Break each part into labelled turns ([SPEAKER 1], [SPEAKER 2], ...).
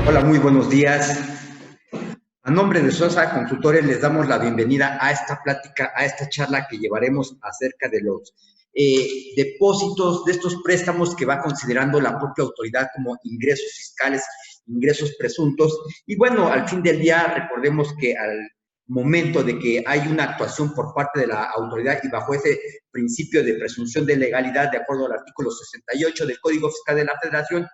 [SPEAKER 1] Hola, muy buenos días. A nombre de Sosa Consultores les damos la bienvenida a esta plática, a esta charla que llevaremos acerca de los depósitos, de estos préstamos que va considerando la propia autoridad como ingresos fiscales, ingresos presuntos. Y bueno, al fin del día, recordemos que al momento de que hay una actuación por parte de la autoridad y bajo ese principio de presunción de legalidad, de acuerdo al artículo 68 del Código Fiscal de la Federación,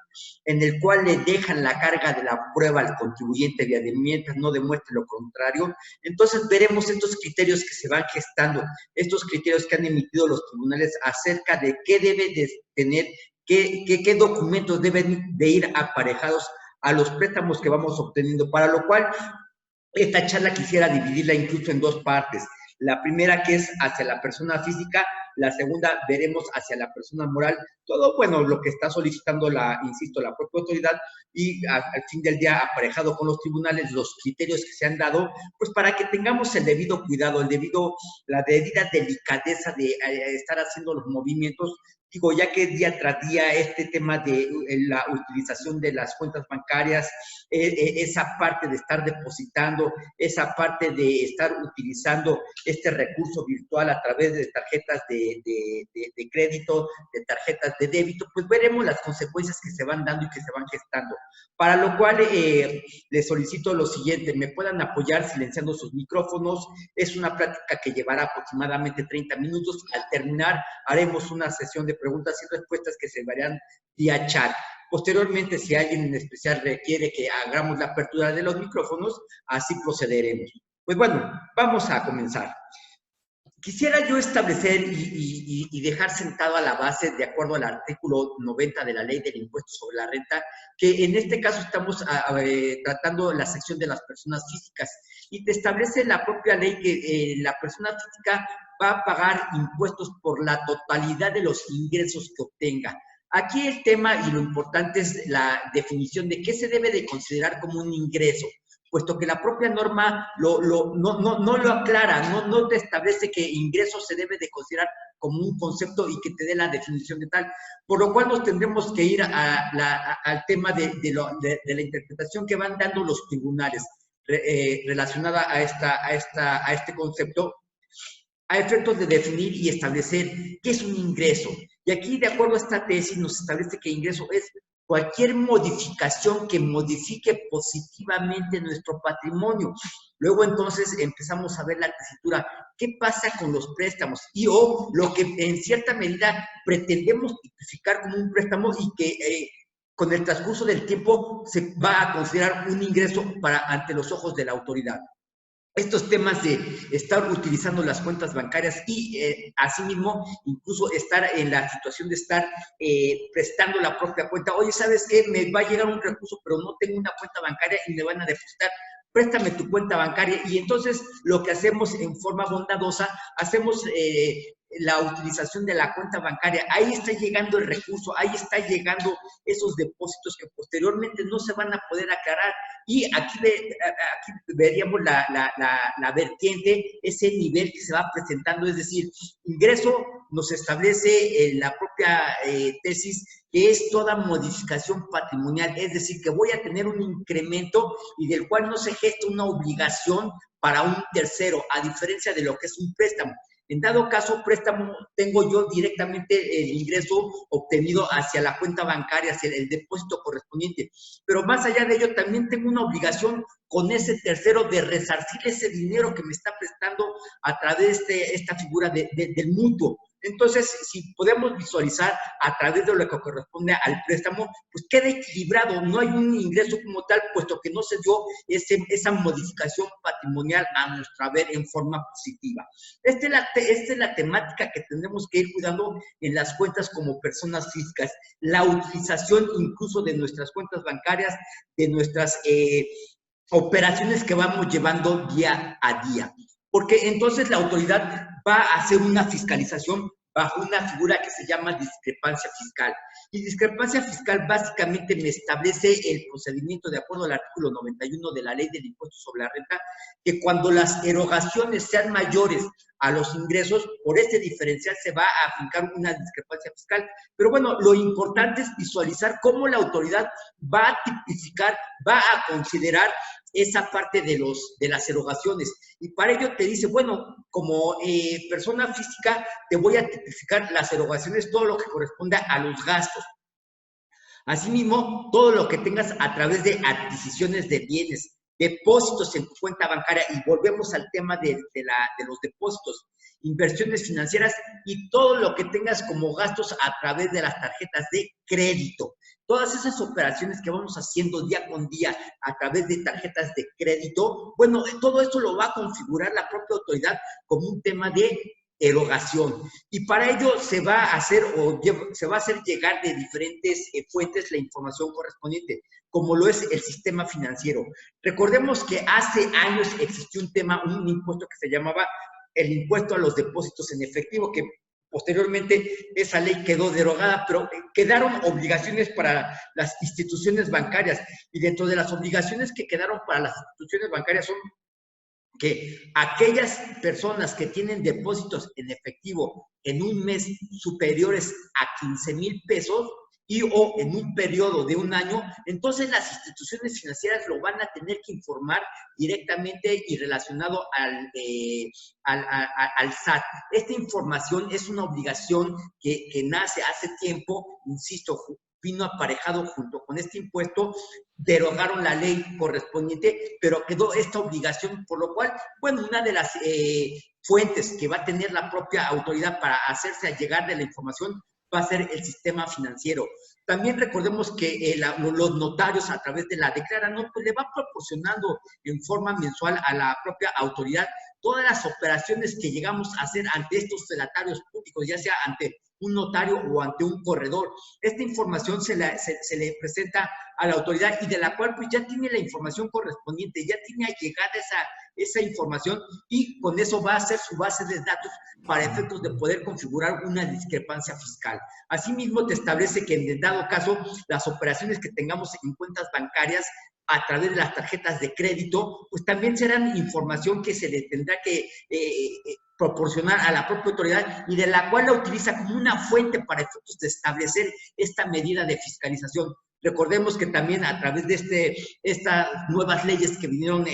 [SPEAKER 1] en el cual le dejan la carga de la prueba al contribuyente de mientras no demuestre lo contrario. Entonces veremos estos criterios que se van gestando, estos criterios que han emitido los tribunales acerca de qué debe de tener, qué documentos deben de ir aparejados a los préstamos que vamos obteniendo, para lo cual esta charla quisiera dividirla incluso en dos partes. La primera, que es hacia la persona física; la segunda, veremos hacia la persona moral, todo, bueno, lo que está solicitando insisto, la propia autoridad, y al fin del día, aparejado con los tribunales, los criterios que se han dado, pues para que tengamos el debido cuidado, la debida delicadeza de estar haciendo los movimientos. Digo, ya que día tras día este tema de la utilización de las cuentas bancarias, esa parte de estar depositando, esa parte de estar utilizando este recurso virtual a través de tarjetas de crédito, de tarjetas de débito, pues veremos las consecuencias que se van dando y que se van gestando. Para lo cual les solicito lo siguiente: me puedan apoyar silenciando sus micrófonos. Es una plática que llevará aproximadamente 30 minutos. Al terminar haremos una sesión de preguntas y respuestas que se verán vía chat. Posteriormente, si alguien en especial requiere que hagamos la apertura de los micrófonos, así procederemos. Pues bueno, vamos a comenzar. Quisiera yo establecer y dejar sentado a la base, de acuerdo al artículo 90 de la Ley del Impuesto sobre la Renta, que en este caso estamos tratando la sección de las personas físicas, y te establece la propia ley que la persona física va a pagar impuestos por la totalidad de los ingresos que obtenga. Aquí el tema y lo importante es la definición de qué se debe de considerar como un ingreso, puesto que la propia norma no lo aclara, no te establece que ingreso se debe de considerar como un concepto y que te dé la definición de tal, por lo cual nos tendremos que ir al tema de la interpretación que van dando los tribunales relacionada a este concepto, a efectos de definir y establecer qué es un ingreso. Y aquí, de acuerdo a esta tesis, nos establece que ingreso es cualquier modificación que modifique positivamente nuestro patrimonio. Luego entonces empezamos a ver la tesitura, ¿qué pasa con los préstamos? O lo que en cierta medida pretendemos tipificar como un préstamo y que con el transcurso del tiempo se va a considerar un ingreso ante los ojos de la autoridad. Estos temas de estar utilizando las cuentas bancarias y asimismo incluso estar en la situación de estar prestando la propia cuenta. Oye, ¿sabes qué? Me va a llegar un recurso, pero no tengo una cuenta bancaria y me van a depositar. Préstame tu cuenta bancaria. Y entonces lo que hacemos en forma bondadosa, hacemos la utilización de la cuenta bancaria. Ahí está llegando el recurso, ahí está llegando esos depósitos que posteriormente no se van a poder aclarar. Y aquí veríamos la vertiente, ese nivel que se va presentando, es decir, ingreso nos establece la propia tesis, que es toda modificación patrimonial, es decir, que voy a tener un incremento y del cual no se gesta una obligación para un tercero, a diferencia de lo que es un préstamo. En dado caso, préstamo, tengo yo directamente el ingreso obtenido hacia la cuenta bancaria, hacia el depósito correspondiente. Pero más allá de ello, también tengo una obligación con ese tercero de resarcir ese dinero que me está prestando a través de esta figura del mutuo. Entonces, si podemos visualizar a través de lo que corresponde al préstamo, pues queda equilibrado, no hay un ingreso como tal, puesto que no se dio esa modificación patrimonial a nuestra vez en forma positiva. Esta es la temática que tenemos que ir cuidando en las cuentas como personas físicas, la utilización incluso de nuestras cuentas bancarias, de nuestras operaciones que vamos llevando día a día. Porque entonces la autoridad va a hacer una fiscalización bajo una figura que se llama discrepancia fiscal. Y discrepancia fiscal básicamente me establece el procedimiento de acuerdo al artículo 91 de la Ley del Impuesto sobre la Renta, que cuando las erogaciones sean mayores a los ingresos, por este diferencial se va a afincar una discrepancia fiscal. Pero bueno, lo importante es visualizar cómo la autoridad va a tipificar, va a considerar esa parte de las erogaciones. Y para ello te dice, bueno, como persona física te voy a tipificar las erogaciones, todo lo que corresponda a los gastos. Asimismo, todo lo que tengas a través de adquisiciones de bienes, depósitos en tu cuenta bancaria, y volvemos al tema de los depósitos, inversiones financieras y todo lo que tengas como gastos a través de las tarjetas de crédito. Todas esas operaciones que vamos haciendo día con día a través de tarjetas de crédito, bueno, todo esto lo va a configurar la propia autoridad como un tema de erogación. Y para ello se va a hacer llegar de diferentes fuentes la información correspondiente, como lo es el sistema financiero. Recordemos que hace años existió un impuesto que se llamaba el impuesto a los depósitos en efectivo, que posteriormente esa ley quedó derogada, pero quedaron obligaciones para las instituciones bancarias, y dentro de las obligaciones que quedaron para las instituciones bancarias son que aquellas personas que tienen depósitos en efectivo en un mes superiores a 15,000 pesos y o en un periodo de un año, entonces las instituciones financieras lo van a tener que informar directamente y relacionado al SAT. Esta información es una obligación que nace hace tiempo, insisto, vino aparejado junto con este impuesto, derogaron la ley correspondiente, pero quedó esta obligación, por lo cual, bueno, una de las fuentes que va a tener la propia autoridad para hacerse llegar de la información va a ser el sistema financiero. También recordemos que los notarios a través de la declara, ¿no? Pues le va proporcionando en forma mensual a la propia autoridad todas las operaciones que llegamos a hacer ante estos felatarios públicos, ya sea ante un notario o ante un corredor. Esta información se le presenta a la autoridad y de la cual pues ya tiene la información correspondiente, ya tiene allegada esa información, y con eso va a ser su base de datos para efectos de poder configurar una discrepancia fiscal. Asimismo, te establece que en dado caso, las operaciones que tengamos en cuentas bancarias a través de las tarjetas de crédito, pues también serán información que se le tendrá que proporcionar a la propia autoridad y de la cual la utiliza como una fuente para efectos de establecer esta medida de fiscalización. Recordemos que también a través de estas nuevas leyes que vinieron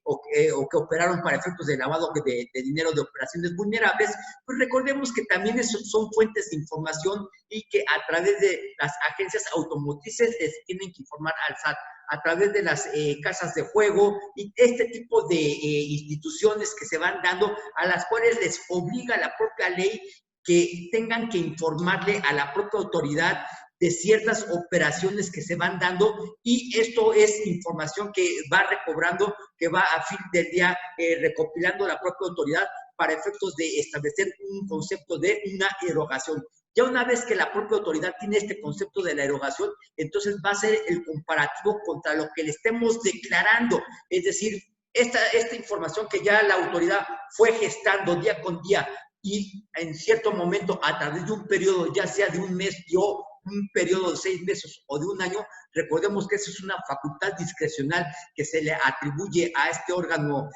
[SPEAKER 1] o que operaron para efectos de lavado de dinero de operaciones vulnerables, pues recordemos que también son fuentes de información y que a través de las agencias automotrices les tienen que informar al SAT, a través de las casas de juego y este tipo de instituciones que se van dando, a las cuales les obliga la propia ley que tengan que informarle a la propia autoridad de ciertas operaciones que se van dando, y esto es información que va recobrando, que va a fin del día recopilando la propia autoridad para efectos de establecer un concepto de una erogación. Ya una vez que la propia autoridad tiene este concepto de la erogación, entonces va a ser el comparativo contra lo que le estemos declarando, es decir, esta información que ya la autoridad fue gestando día con día y en cierto momento a través de un periodo, ya sea de un mes o un periodo de 6 meses o de un año, recordemos que eso es una facultad discrecional que se le atribuye a este órgano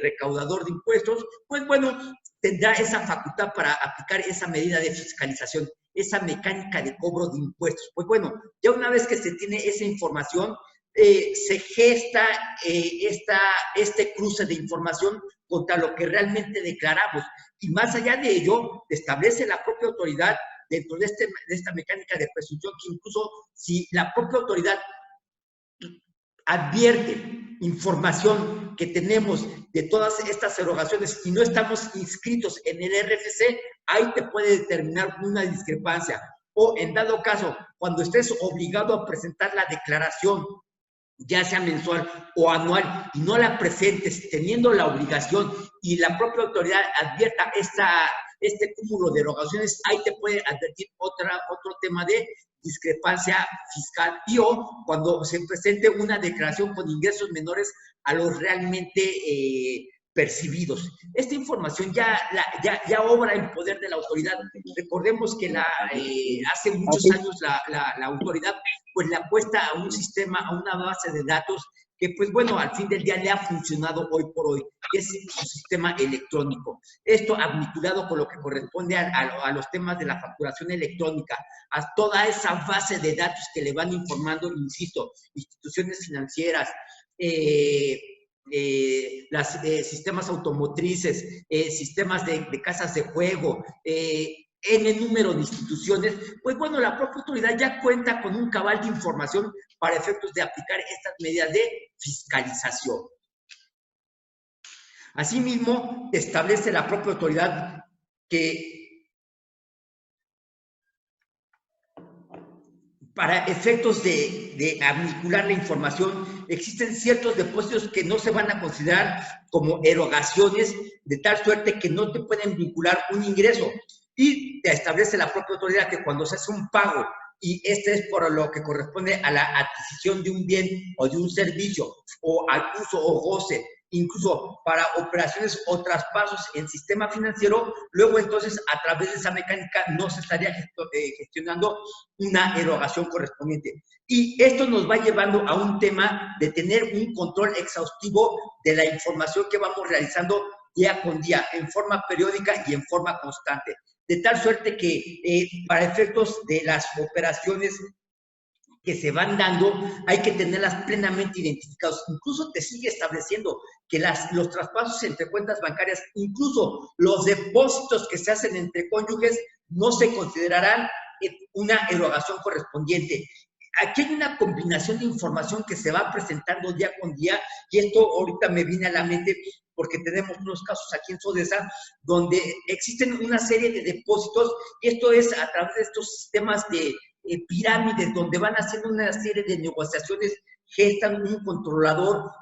[SPEAKER 1] recaudador de impuestos, pues bueno, tendrá esa facultad para aplicar esa medida de fiscalización, esa mecánica de cobro de impuestos. Pues bueno, ya una vez que se tiene esa información, se gesta este cruce de información contra lo que realmente declaramos. Y más allá de ello, establece la propia autoridad dentro de esta mecánica de presunción, que incluso si la propia autoridad advierte información que tenemos de todas estas erogaciones y no estamos inscritos en el RFC, ahí te puede determinar una discrepancia. O en dado caso, cuando estés obligado a presentar la declaración, ya sea mensual o anual, y no la presentes teniendo la obligación y la propia autoridad advierta este cúmulo de erogaciones, ahí te puede advertir otro tema de discrepancia fiscal, y o cuando se presente una declaración con ingresos menores a los realmente percibidos. Esta información ya obra en poder de la autoridad. Recordemos que hace muchos años la autoridad pues le apuesta a un sistema, a una base de datos que pues bueno, al fin del día le ha funcionado hoy por hoy, que es su sistema electrónico. Esto vinculado con lo que corresponde a los temas de la facturación electrónica, a toda esa base de datos que le van informando, insisto, instituciones financieras, sistemas automotrices, sistemas de casas de juego, N número de instituciones, pues bueno, la propia autoridad ya cuenta con un cabal de información para efectos de aplicar estas medidas de fiscalización. Asimismo, establece la propia autoridad que para efectos de vincular la información, existen ciertos depósitos que no se van a considerar como erogaciones, de tal suerte que no te pueden vincular un ingreso. Y te establece la propia autoridad que cuando se hace un pago, y este es por lo que corresponde a la adquisición de un bien o de un servicio, o al uso o goce, incluso para operaciones o traspasos en sistema financiero, luego entonces a través de esa mecánica no se estaría gestionando una erogación correspondiente. Y esto nos va llevando a un tema de tener un control exhaustivo de la información que vamos realizando día con día, en forma periódica y en forma constante. De tal suerte que para efectos de las operaciones que se van dando, hay que tenerlas plenamente identificadas. Incluso te sigue estableciendo que los traspasos entre cuentas bancarias, incluso los depósitos que se hacen entre cónyuges, no se considerarán una erogación correspondiente. Aquí hay una combinación de información que se va presentando día con día, y esto ahorita me viene a la mente porque tenemos unos casos aquí en Sodesa donde existen una serie de depósitos, y esto es a través de estos sistemas de pirámides donde van haciendo una serie de negociaciones, gestan un controlador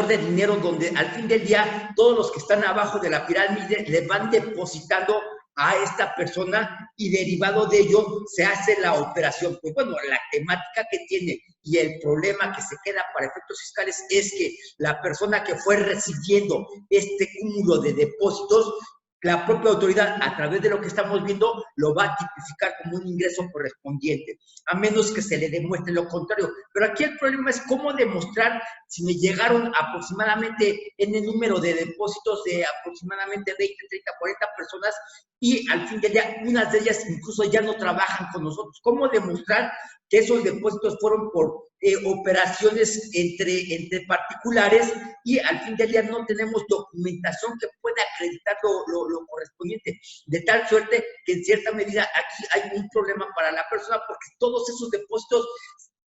[SPEAKER 1] de dinero, donde al fin del día todos los que están abajo de la pirámide le van depositando a esta persona, y derivado de ello se hace la operación. Pues bueno, la temática que tiene y el problema que se queda para efectos fiscales es que la persona que fue recibiendo este cúmulo de depósitos, la propia autoridad, a través de lo que estamos viendo, lo va a tipificar como un ingreso correspondiente, a menos que se le demuestre lo contrario. Pero aquí el problema es cómo demostrar si me llegaron aproximadamente en el número de depósitos de aproximadamente 20, 30, 40 personas, y al fin del día, unas de ellas incluso ya no trabajan con nosotros. ¿Cómo demostrar que esos depósitos fueron por operaciones entre particulares, y al fin del día no tenemos documentación que pueda acreditar lo correspondiente? De tal suerte que en cierta medida aquí hay un problema para la persona, porque todos esos depósitos,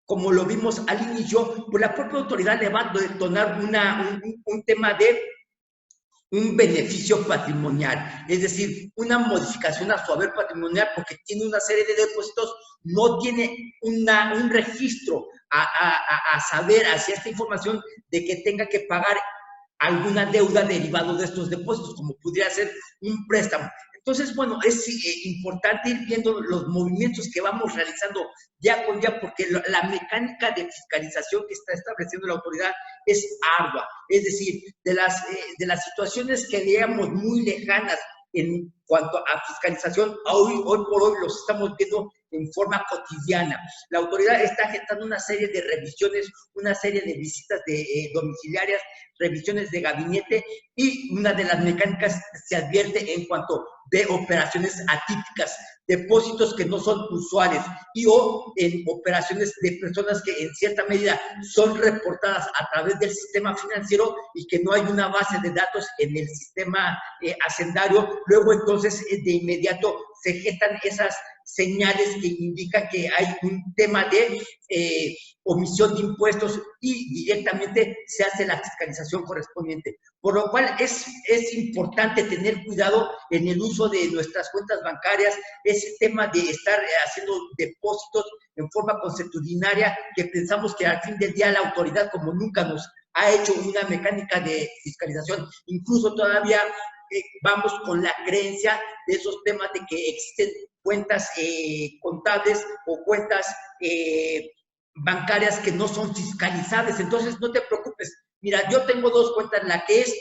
[SPEAKER 1] como lo vimos al inicio, pues la propia autoridad le va a detonar un tema de un beneficio patrimonial, es decir, una modificación a su haber patrimonial, porque tiene una serie de depósitos, no tiene un registro a saber hacia esta información de que tenga que pagar alguna deuda derivado de estos depósitos, como pudiera ser un préstamo. Entonces, bueno, es importante ir viendo los movimientos que vamos realizando día con día, porque la mecánica de fiscalización que está estableciendo la autoridad es ardua. Es decir, de las situaciones que veíamos muy lejanas en cuanto a fiscalización, hoy por hoy los estamos viendo en forma cotidiana. La autoridad está gestando una serie de revisiones, una serie de visitas domiciliarias, revisiones de gabinete, y una de las mecánicas se advierte en cuanto de operaciones atípicas, depósitos que no son usuales, o en operaciones de personas que en cierta medida son reportadas a través del sistema financiero y que no hay una base de datos en el sistema hacendario. Luego entonces de inmediato se gestan esas señales que indican que hay un tema de omisión de impuestos, y directamente se hace la fiscalización correspondiente. Por lo cual es importante tener cuidado en el uso de nuestras cuentas bancarias, ese tema de estar haciendo depósitos en forma consuetudinaria, que pensamos que al fin del día la autoridad, como nunca nos ha hecho una mecánica de fiscalización, incluso todavía vamos con la creencia de esos temas de que existen cuentas contables o cuentas bancarias que no son fiscalizables. Entonces, no te preocupes, mira, yo tengo dos cuentas, la que es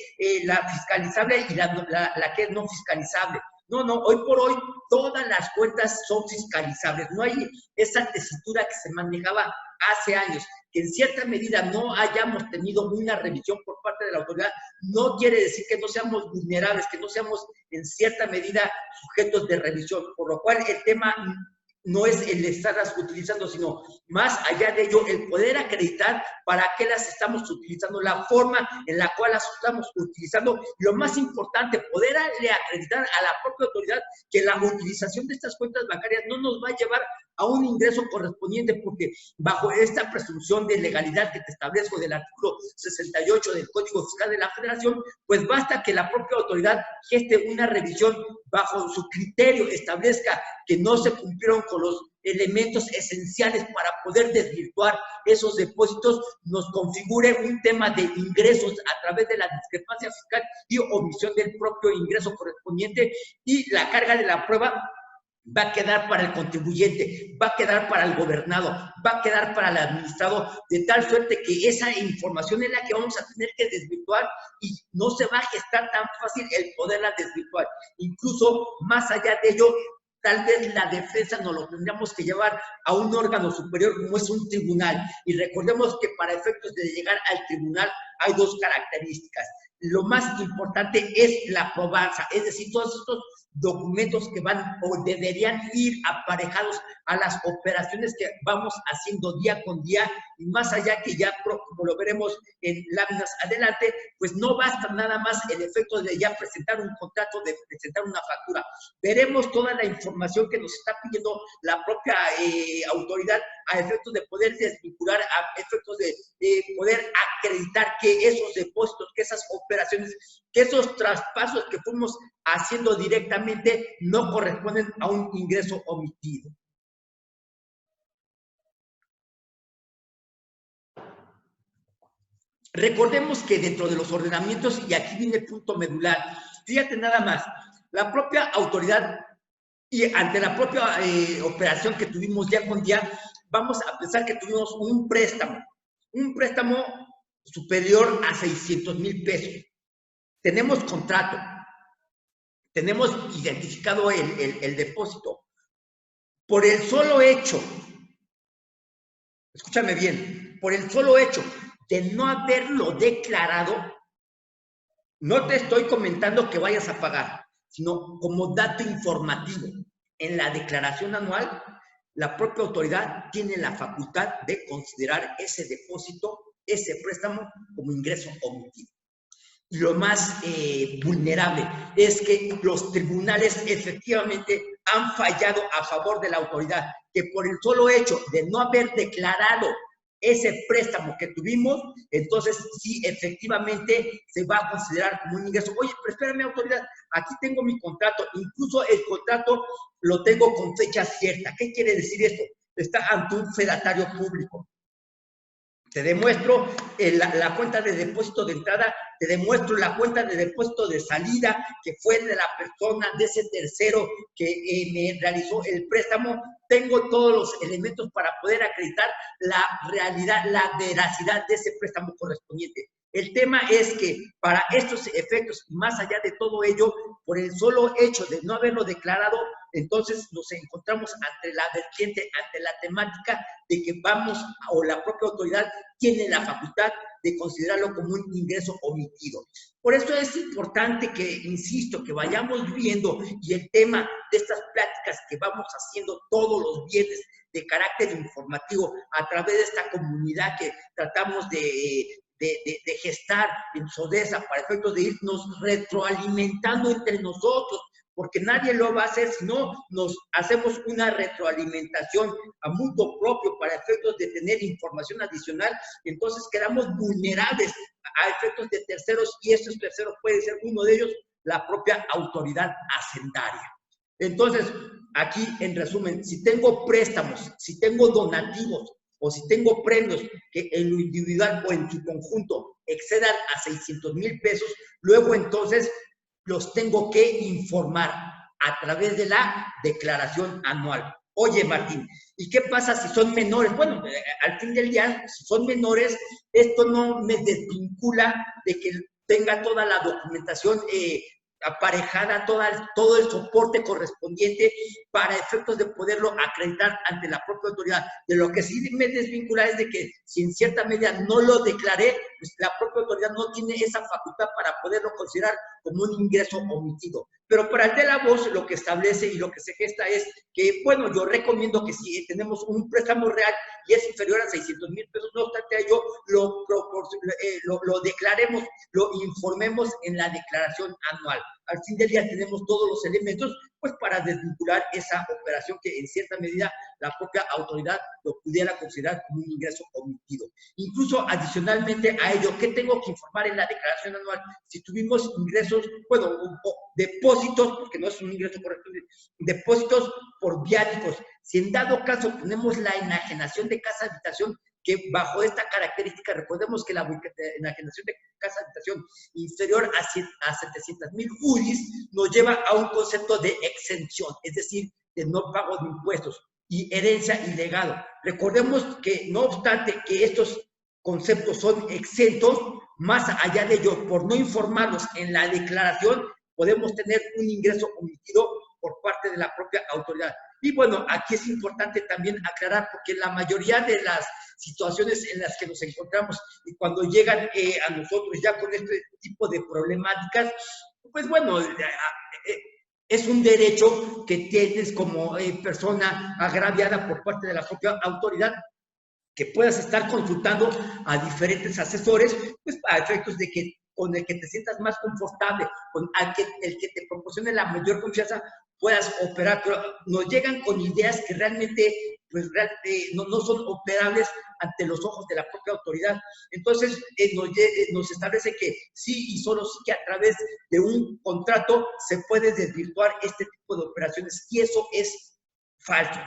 [SPEAKER 1] la fiscalizable y la que es no fiscalizable. No, hoy por hoy todas las cuentas son fiscalizables. No hay esa tesitura que se manejaba hace años. Que en cierta medida no hayamos tenido una revisión por parte de la autoridad, no quiere decir que no seamos vulnerables, que no seamos en cierta medida sujetos de revisión, por lo cual el tema no es el estarlas utilizando, sino más allá de ello, el poder acreditar para qué las estamos utilizando, la forma en la cual las estamos utilizando, y lo más importante, poder acreditar a la propia autoridad que la utilización de estas cuentas bancarias no nos va a llevar a un ingreso correspondiente, porque bajo esta presunción de legalidad que te establezco del artículo 68 del Código Fiscal de la Federación, pues basta que la propia autoridad geste una revisión bajo su criterio, establezca que no se cumplieron con los elementos esenciales para poder desvirtuar esos depósitos, nos configure un tema de ingresos a través de la discrepancia fiscal y omisión del propio ingreso correspondiente, y la carga de la prueba va a quedar para el contribuyente, va a quedar para el gobernado, va a quedar para el administrado, de tal suerte que esa información es la que vamos a tener que desvirtuar y no se va a gestar tan fácil el poderla desvirtuar. Incluso más allá de ello, tal vez la defensa nos lo tendríamos que llevar a un órgano superior como es un tribunal. Y recordemos que para efectos de llegar al tribunal hay dos características. Lo más importante es la probanza, es decir, todos estos documentos que van o deberían ir aparejados a las operaciones que vamos haciendo día con día, y más allá que ya, como lo veremos en láminas adelante, pues no basta nada más el efecto de ya presentar un contrato, de presentar una factura. Veremos toda la información que nos está pidiendo la propia autoridad a efectos de poder desvincular, a efectos de poder acreditar que esos depósitos, que esas operaciones, que esos traspasos que fuimos haciendo directamente no corresponden a un ingreso omitido. Recordemos que dentro de los ordenamientos, y aquí viene el punto medular, fíjate nada más, la propia autoridad y ante la propia operación que tuvimos día con día, vamos a pensar que tuvimos un préstamo superior a 600,000 pesos. Tenemos contrato, tenemos identificado el depósito. Por el solo hecho, escúchame bien, por el solo hecho de no haberlo declarado, no te estoy comentando que vayas a pagar, sino como dato informativo. En la declaración anual, la propia autoridad tiene la facultad de considerar ese depósito, ese préstamo, como ingreso omitido. Y lo más vulnerable es que los tribunales efectivamente han fallado a favor de la autoridad, que por el solo hecho de no haber declarado ese préstamo que tuvimos, entonces sí, efectivamente se va a considerar como un ingreso. Oye, pero espérame, autoridad, aquí tengo mi contrato, incluso el contrato lo tengo con fecha cierta. ¿Qué quiere decir esto? Está ante un fedatario público. Te demuestro la cuenta de depósito de entrada, te demuestro la cuenta de depósito de salida, que fue de la persona, de ese tercero que me realizó el préstamo. Tengo todos los elementos para poder acreditar la realidad, la veracidad de ese préstamo correspondiente. El tema es que para estos efectos, más allá de todo ello, por el solo hecho de no haberlo declarado, entonces nos encontramos ante la vertiente, ante la temática de que vamos, o la propia autoridad tiene la facultad de considerarlo como un ingreso omitido. Por eso es importante que, insisto, que vayamos viendo, y el tema de estas pláticas que vamos haciendo todos los viernes de carácter informativo a través de esta comunidad que tratamos de gestar en SODESA para efectos de irnos retroalimentando entre nosotros, porque nadie lo va a hacer si no nos hacemos una retroalimentación a mutuo propio para efectos de tener información adicional. Entonces quedamos vulnerables a efectos de terceros, y estos terceros puede ser uno de ellos la propia autoridad hacendaria. Entonces, aquí en resumen, si tengo préstamos, si tengo donativos, o si tengo premios que en lo individual o en su conjunto excedan a 600,000 pesos, luego entonces los tengo que informar a través de la declaración anual. Oye, Martín, ¿y qué pasa si son menores? Bueno, al fin del día, si son menores, esto no me desvincula de que tenga toda la documentación aparejada, todo el soporte correspondiente para efectos de poderlo acreditar ante la propia autoridad. De lo que sí me desvincula es de que si en cierta medida no lo declaré, pues la propia autoridad no tiene esa facultad para poderlo considerar como un ingreso omitido. Pero para el de la voz, lo que establece y lo que se gesta es que, bueno, yo recomiendo que si tenemos un préstamo real y es inferior a 600,000 pesos, no obstante ello, lo declaremos, lo informemos en la declaración anual. Al fin del día tenemos todos los elementos pues para desvincular esa operación que en cierta medida la propia autoridad lo pudiera considerar como un ingreso omitido. Incluso adicionalmente a ello, ¿qué tengo que informar en la declaración anual? Si tuvimos ingresos, bueno, depósitos, porque no es un ingreso correspondiente, depósitos por viáticos. Si en dado caso tenemos la enajenación de casa habitación, que bajo esta característica, recordemos que la enajenación de casa habitación inferior a 700,000 UDIs nos lleva a un concepto de exención, es decir, de no pago de impuestos y herencia y legado. Recordemos que no obstante que estos conceptos son exentos, más allá de ello, por no informarlos en la declaración, podemos tener un ingreso omitido por parte de la propia autoridad. Y bueno, aquí es importante también aclarar, porque la mayoría de las situaciones en las que nos encontramos y cuando llegan a nosotros ya con este tipo de problemáticas, pues bueno, es un derecho que tienes como persona agraviada por parte de la propia autoridad, que puedas estar consultando a diferentes asesores, pues para efectos de que con el que te sientas más confortable, con el que te proporcione la mayor confianza, puedas operar. Pero nos llegan con ideas que realmente pues, no son operables ante los ojos de la propia autoridad. Entonces, nos establece que sí y solo sí que a través de un contrato se puede desvirtuar este tipo de operaciones, y eso es falso.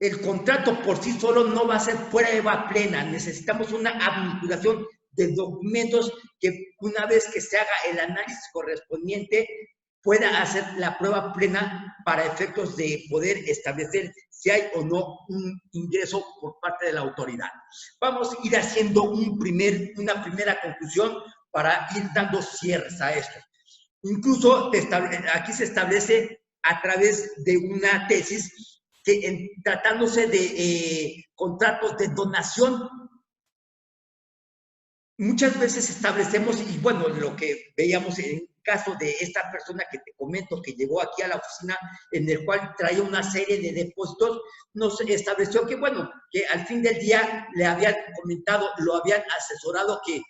[SPEAKER 1] El contrato por sí solo no va a ser prueba plena. Necesitamos una vinculación de documentos que una vez que se haga el análisis correspondiente pueda hacer la prueba plena para efectos de poder establecer si hay o no un ingreso por parte de la autoridad. Vamos a ir haciendo una primera conclusión para ir dando cierres a esto. Incluso aquí se establece a través de una tesis que tratándose de contratos de donación, muchas veces establecemos, y bueno, lo que veíamos en el caso de esta persona que te comento, que llegó aquí a la oficina, en el cual traía una serie de depósitos, nos estableció que, bueno, que al fin del día le habían comentado, lo habían asesorado que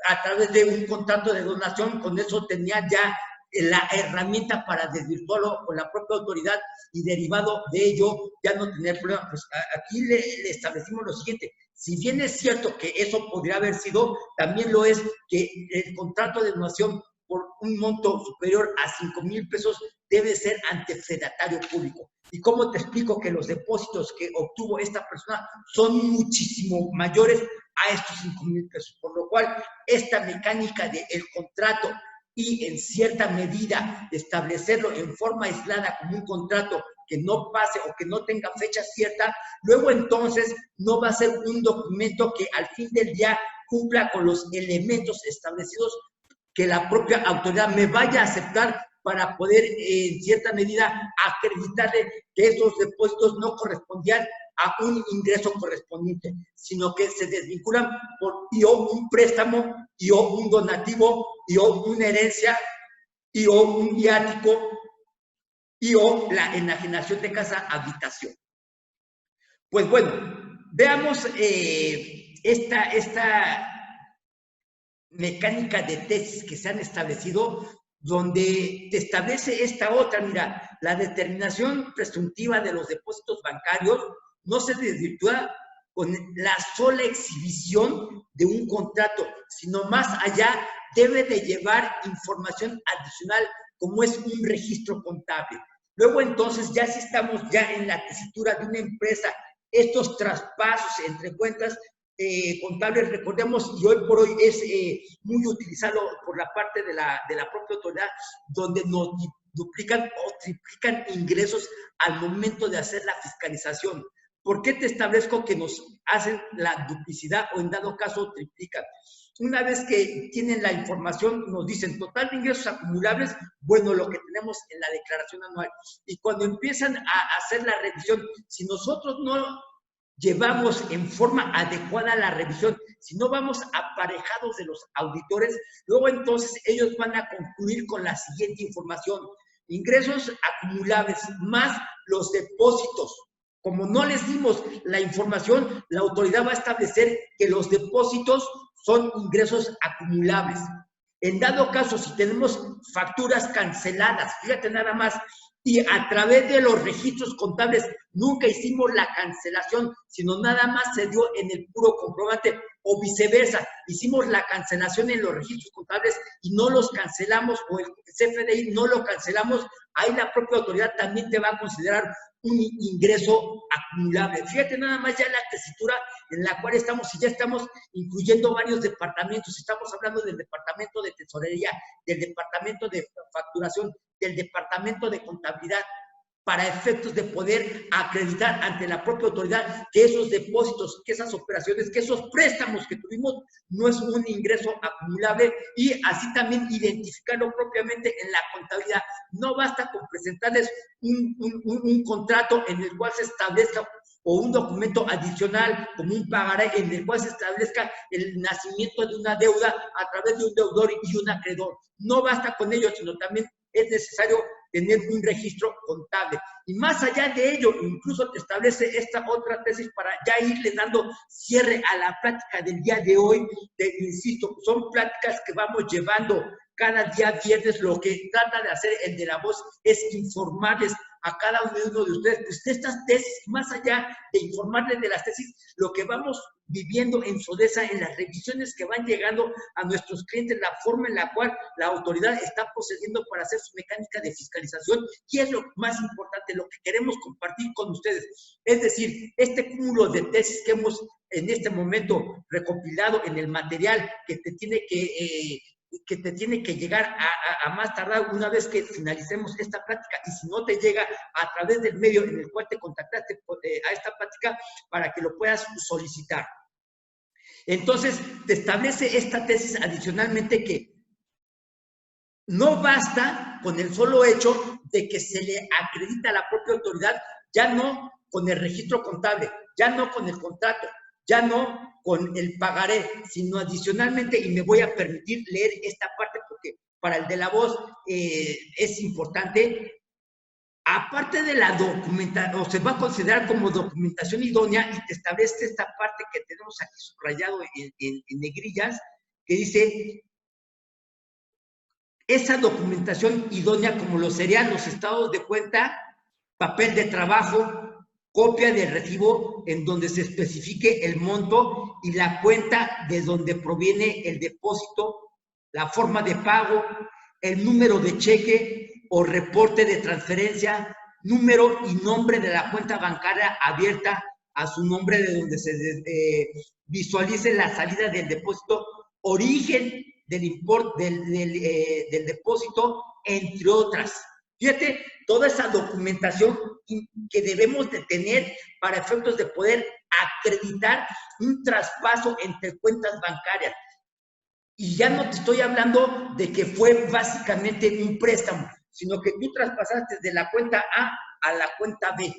[SPEAKER 1] a través de un contrato de donación, con eso tenía ya la herramienta para desvirtuarlo con la propia autoridad y derivado de ello ya no tener problema. Pues aquí le establecimos lo siguiente: si bien es cierto que eso podría haber sido, también lo es que el contrato de donación por un monto superior a 5,000 pesos debe ser ante fedatario público. ¿Y cómo te explico que los depósitos que obtuvo esta persona son muchísimo mayores a estos 5,000 pesos? Por lo cual, esta mecánica del contrato y en cierta medida establecerlo en forma aislada como un contrato que no pase o que no tenga fecha cierta, luego entonces no va a ser un documento que al fin del día cumpla con los elementos establecidos que la propia autoridad me vaya a aceptar para poder en cierta medida acreditarle que esos depósitos no correspondían a un ingreso correspondiente, sino que se desvinculan por un préstamo, un donativo, una herencia, un viático, la enajenación de casa habitación. Pues bueno, veamos esta mecánica de tesis que se han establecido, donde te establece esta otra. Mira, la determinación presuntiva de los depósitos bancarios no se desvirtúa con la sola exhibición de un contrato, sino más allá debe de llevar información adicional como es un registro contable. Luego entonces, ya si estamos ya en la tesitura de una empresa, estos traspasos entre cuentas contables, recordemos, y hoy por hoy es muy utilizado por la parte de la propia autoridad, donde duplican o triplican ingresos al momento de hacer la fiscalización. ¿Por qué te establezco que nos hacen la duplicidad o en dado caso triplican? Una vez que tienen la información, nos dicen total de ingresos acumulables, bueno, lo que tenemos en la declaración anual. Y cuando empiezan a hacer la revisión, si nosotros no llevamos en forma adecuada la revisión, si no vamos aparejados de los auditores, luego entonces ellos van a concluir con la siguiente información: ingresos acumulables más los depósitos. Como no les dimos la información, la autoridad va a establecer que los depósitos son ingresos acumulables. En dado caso, si tenemos facturas canceladas, fíjate nada más, y a través de los registros contables nunca hicimos la cancelación, sino nada más se dio en el puro comprobante, o viceversa, hicimos la cancelación en los registros contables y no los cancelamos, o el CFDI no lo cancelamos, ahí la propia autoridad también te va a considerar un ingreso acumulable. Fíjate nada más ya la tesitura en la cual estamos, y ya estamos incluyendo varios departamentos. Estamos hablando del departamento de tesorería, del departamento de facturación, del departamento de contabilidad, para efectos de poder acreditar ante la propia autoridad que esos depósitos, que esas operaciones, que esos préstamos que tuvimos no es un ingreso acumulable, y así también identificarlo propiamente en la contabilidad. No basta con presentarles un contrato en el cual se establezca, o un documento adicional como un pagaré en el cual se establezca el nacimiento de una deuda a través de un deudor y un acreedor. No basta con ello, sino también es necesario tener un registro contable. Y más allá de ello, incluso te establece esta otra tesis para ya irle dando cierre a la plática del día de hoy. Te insisto, son pláticas que vamos llevando cada día viernes. Lo que trata de hacer el de la voz es informarles a cada uno de ustedes pues, de estas tesis, más allá de informarles de las tesis, lo que vamos viviendo en SODESA, en las revisiones que van llegando a nuestros clientes, la forma en la cual la autoridad está procediendo para hacer su mecánica de fiscalización, y es lo más importante, lo que queremos compartir con ustedes. Es decir, este cúmulo de tesis que hemos en este momento recopilado en el material que te tiene que llegar a más tardar una vez que finalicemos esta plática, y si no te llega a través del medio en el cual te contactaste a esta plática, para que lo puedas solicitar. Entonces, te establece esta tesis adicionalmente que no basta con el solo hecho de que se le acredita a la propia autoridad, ya no con el registro contable, ya no con el contrato, ya no con el pagaré, sino adicionalmente, y me voy a permitir leer esta parte porque para el de la voz es importante, aparte de la documentación, o se va a considerar como documentación idónea, y te establece esta parte que tenemos aquí subrayado en negrillas, que dice: esa documentación idónea, como lo serían los estados de cuenta, papel de trabajo, copia de recibo en donde se especifique el monto y la cuenta de donde proviene el depósito, la forma de pago, el número de cheque o reporte de transferencia, número y nombre de la cuenta bancaria abierta a su nombre, de donde se visualice la salida del depósito, origen del importe del depósito, entre otras. Fíjate, toda esa documentación que debemos de tener para efectos de poder acreditar un traspaso entre cuentas bancarias. Y ya no te estoy hablando de que fue básicamente un préstamo, sino que tú traspasaste de la cuenta A la cuenta B.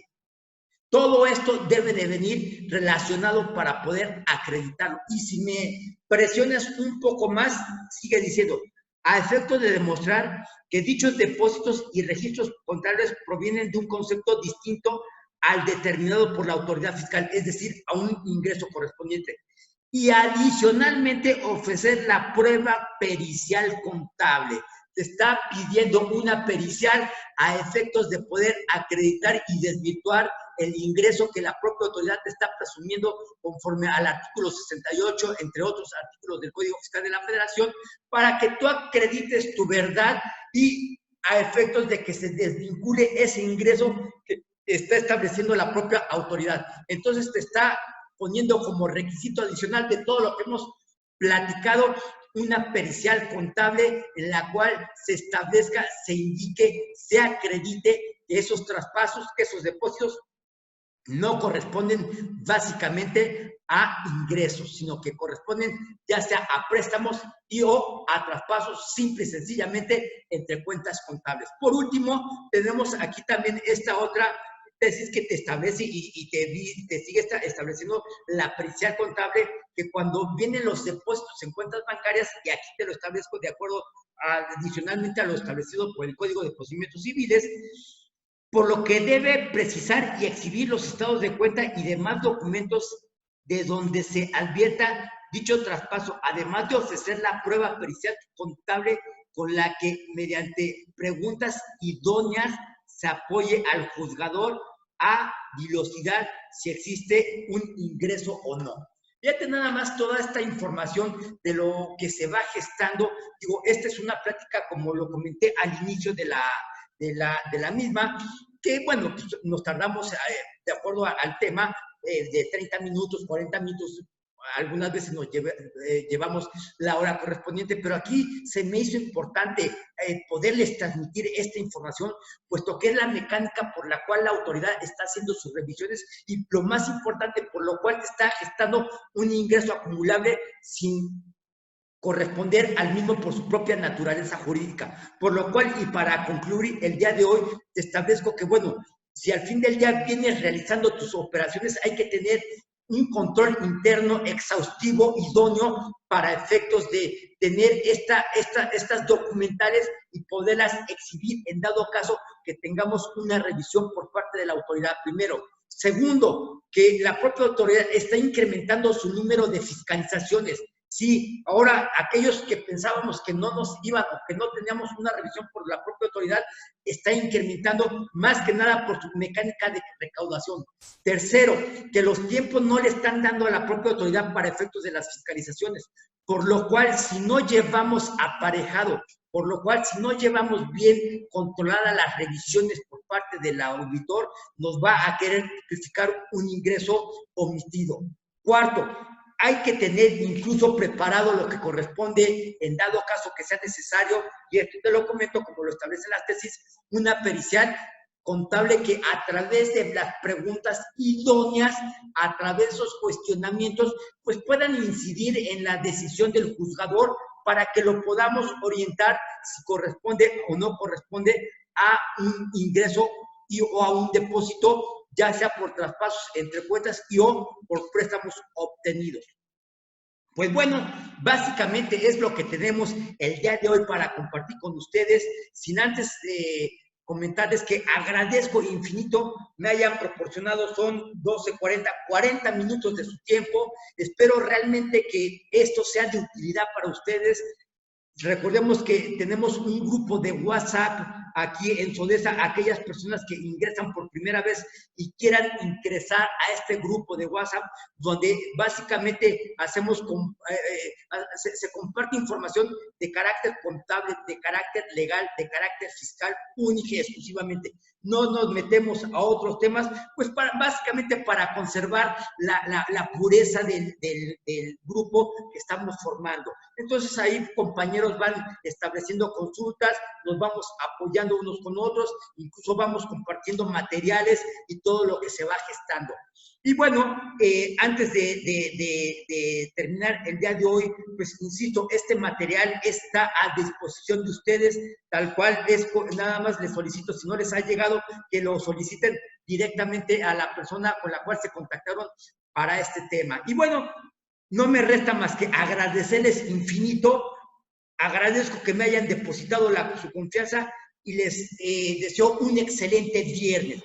[SPEAKER 1] Todo esto debe de venir relacionado para poder acreditarlo. Y si me presionas un poco más, sigue diciendo: a efecto de demostrar que dichos depósitos y registros contables provienen de un concepto distinto al determinado por la autoridad fiscal, es decir, a un ingreso correspondiente. Y adicionalmente ofrecer la prueba pericial contable. Te está pidiendo una pericial a efectos de poder acreditar y desvirtuar el ingreso que la propia autoridad te está presumiendo conforme al artículo 68, entre otros artículos del Código Fiscal de la Federación, para que tú acredites tu verdad y a efectos de que se desvincule ese ingreso que está estableciendo la propia autoridad. Entonces te está poniendo como requisito adicional de todo lo que hemos platicado, una pericial contable en la cual se establezca, se indique, se acredite que esos traspasos, que esos depósitos no corresponden básicamente a ingresos, sino que corresponden ya sea a préstamos y o a traspasos simple y sencillamente entre cuentas contables. Por último, tenemos aquí también esta otra tesis que te establece y te sigue estableciendo la pericial contable, que cuando vienen los depósitos en cuentas bancarias, y aquí te lo establezco de acuerdo adicionalmente a lo establecido por el Código de Procedimientos Civiles, por lo que debe precisar y exhibir los estados de cuenta y demás documentos de donde se advierta dicho traspaso, además de ofrecer la prueba pericial contable con la que, mediante preguntas idóneas, se apoye al juzgador a dilucidar si existe un ingreso o no. Fíjate nada más toda esta información de lo que se va gestando. Digo, esta es una plática, como lo comenté al inicio de la misma, que bueno, pues nos tardamos de acuerdo al tema de 30 minutos, 40 minutos, algunas veces nos llevamos la hora correspondiente, pero aquí se me hizo importante poderles transmitir esta información, puesto que es la mecánica por la cual la autoridad está haciendo sus revisiones y lo más importante, por lo cual está gestando un ingreso acumulable sin corresponder al mismo por su propia naturaleza jurídica. Por lo cual, y para concluir el día de hoy, te establezco que, bueno, si al fin del día vienes realizando tus operaciones, hay que tener un control interno exhaustivo, idóneo, para efectos de tener estas documentales y poderlas exhibir en dado caso que tengamos una revisión por parte de la autoridad primero. Segundo, que la propia autoridad está incrementando su número de fiscalizaciones. Sí, ahora aquellos que pensábamos que no nos iban o que no teníamos una revisión por la propia autoridad, está incrementando más que nada por su mecánica de recaudación. Tercero, que los tiempos no le están dando a la propia autoridad para efectos de las fiscalizaciones, por lo cual si no llevamos aparejado, por lo cual si no llevamos bien controladas las revisiones por parte del auditor, nos va a querer tipificar un ingreso omitido. Cuarto, hay que tener incluso preparado lo que corresponde en dado caso que sea necesario, y esto te lo comento como lo establecen las tesis, una pericial contable que a través de las preguntas idóneas, a través de esos cuestionamientos, pues puedan incidir en la decisión del juzgador para que lo podamos orientar si corresponde o no corresponde a un ingreso o a un depósito, ya sea por traspasos entre cuentas y o por préstamos obtenidos. Pues bueno, básicamente es lo que tenemos el día de hoy para compartir con ustedes, sin antes comentarles que agradezco infinito me hayan proporcionado, son 40 minutos de su tiempo. Espero realmente que esto sea de utilidad para ustedes. Recordemos que tenemos un grupo de WhatsApp aquí en Sodesa, aquellas personas que ingresan por primera vez y quieran ingresar a este grupo de WhatsApp, donde básicamente se comparte información de carácter contable, de carácter legal, de carácter fiscal, única y exclusivamente. No nos metemos a otros temas, pues básicamente para conservar la pureza del grupo que estamos formando. Entonces ahí, compañeros, van estableciendo consultas, nos vamos apoyando unos con otros, incluso vamos compartiendo materiales y todo lo que se va gestando. Y bueno, antes de terminar el día de hoy, pues insisto, este material está a disposición de ustedes, tal cual es, nada más les solicito, si no les ha llegado, que lo soliciten directamente a la persona con la cual se contactaron para este tema. Y bueno, no me resta más que agradecerles infinito, agradezco que me hayan depositado su confianza y les deseo un excelente viernes.